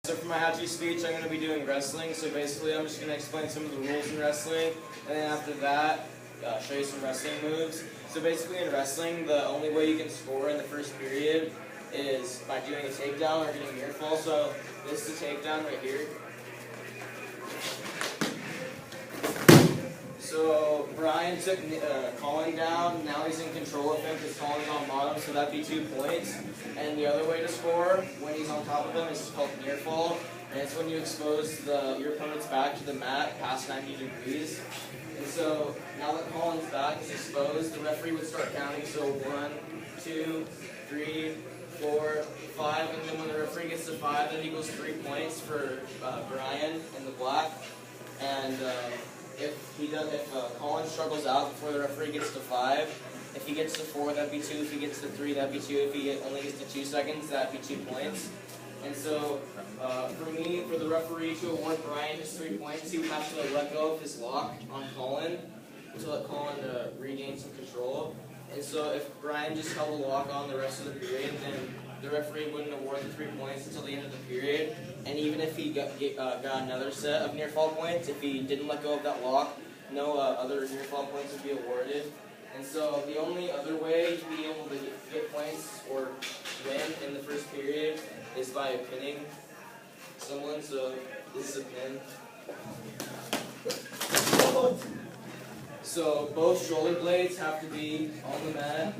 So for my how-to speech, I'm going to be doing wrestling. So basically, I'm just going to explain some of the rules in wrestling, and then after that, show you some wrestling moves. So basically, in wrestling, the only way you can score in the first period is by doing a takedown or getting a near fall. So this is a takedown right here. So Brian took Colin down. Now he's in control of him because Colin's on bottom, so that'd be 2 points. And the other way to score when he's on top of him is called near fall, and it's when you expose your opponent's back to the mat past 90 degrees. And so now that Colin's back is exposed, the referee would start counting. So 1, 2, 3, 4, 5, and then when the referee gets to 5, then he goes 3 points for Brian in the black. And if Colin struggles out before the referee gets to 5, if he gets to 4, that'd be 2. If he gets to 3, that'd be 2. If he only gets to 2 seconds, that'd be 2 points. And so, for the referee to award Brian his 3 points, he would have to let go of his lock on Colin to let Colin regain some control. And so, if Brian just held a lock on the rest of the period, then the referee wouldn't award the 3 points until the end of the period. And even if he got another set of near fall points, if he didn't let go of that lock, no other near fall points would be awarded. And so the only other way to be able to get points or win in the first period is by pinning someone. So this is a pin. So both shoulder blades have to be on the mat.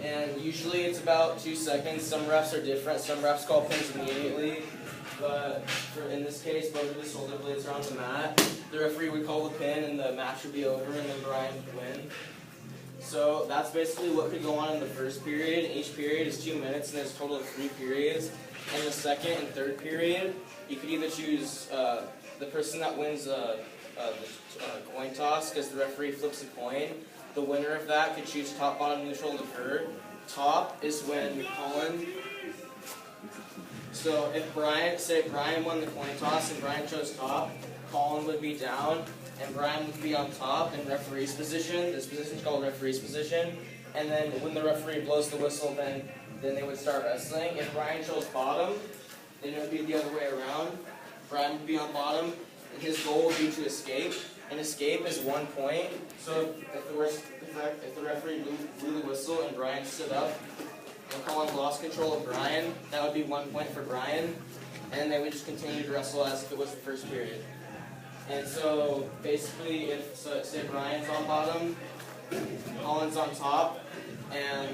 And usually it's about 2 seconds. Some refs are different. Some refs call pins immediately. But in this case, both of the shoulder blades are on the mat. The referee would call the pin and the match would be over and then Brian would win. So that's basically what could go on in the first period. Each period is 2 minutes and there's a total of 3 periods. In the second and third period, you could either choose the person that wins the coin toss because the referee flips a coin. The winner of that could choose top, bottom, neutral, deferred. Top is when Colin. So if Brian won the coin toss and Brian chose top, Colin would be down and Brian would be on top in referee's position. This position is called referee's position. And then when the referee blows the whistle, then they would start wrestling. If Brian chose bottom, then it would be the other way around. Brian would be on bottom, and his goal would be to escape. And escape is 1 point. So if the referee blew the whistle and Brian stood up and Colin lost control of Brian, that would be 1 point for Brian. And they would just continue to wrestle as if it was the first period. And so basically, say Brian's on bottom, Colin's on top, and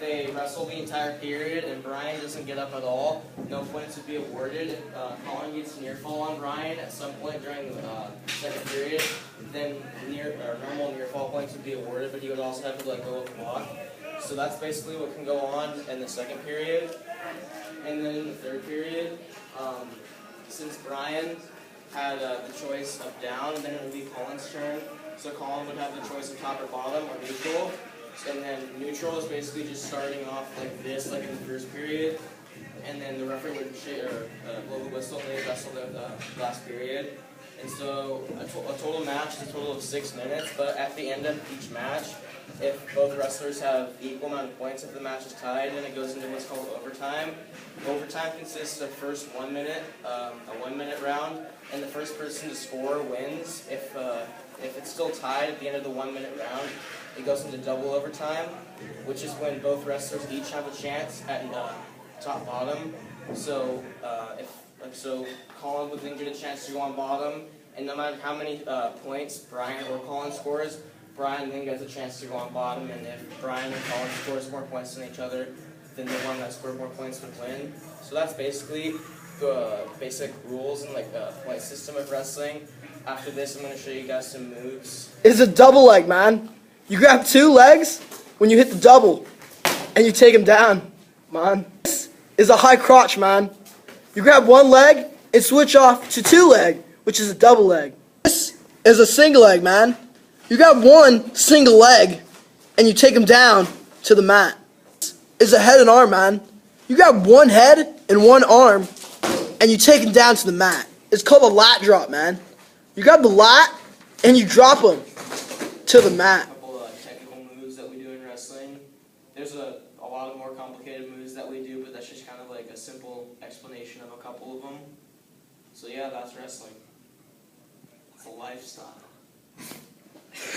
they wrestle the entire period and Brian doesn't get up at all, no points would be awarded. If Colin gets near fall on Brian at some point during the second period, then normal near fall points would be awarded, but he would also have to let go of the block. So that's basically what can go on in the second period. And then in the third period, since Brian had the choice of down, then it would be Colin's turn. So Colin would have the choice of top or bottom or neutral. And then neutral is basically just starting off like this, like in the first period. And then the referee would blow the whistle and they wrestle the last period. And so a total match is a total of 6 minutes, but at the end of each match, if both wrestlers have equal amount of points, if the match is tied, then it goes into what's called overtime. Overtime consists of first 1 minute, a 1 minute round, and the first person to score wins. If it's still tied at the end of the 1 minute round, it goes into double overtime, which is when both wrestlers each have a chance at top bottom. So so Colin would then get a chance to go on bottom, and no matter how many points Brian or Colin scores, Brian then gets a chance to go on bottom, and if Brian and Colin scores more points than each other, then the one that scored more points would win. So that's basically the basic rules and point system of wrestling. After this, I'm going to show you guys some moves. It's a double leg, man. You grab 2 legs when you hit the double, and you take them down, man. This is a high crotch, man. You grab 1 leg and switch off to 2 leg, which is a double leg. This is a single leg, man. You grab 1 single leg, and you take them down to the mat. This is a head and arm, man. You grab 1 head and 1 arm, and you take them down to the mat. It's called a lat drop, man. You grab the lat, and you drop them to the mat. A couple technical moves that we do in wrestling. There's a lot of more complicated moves that we do, but that's just kind of like a simple explanation of a couple of them. So yeah, that's wrestling. It's a lifestyle.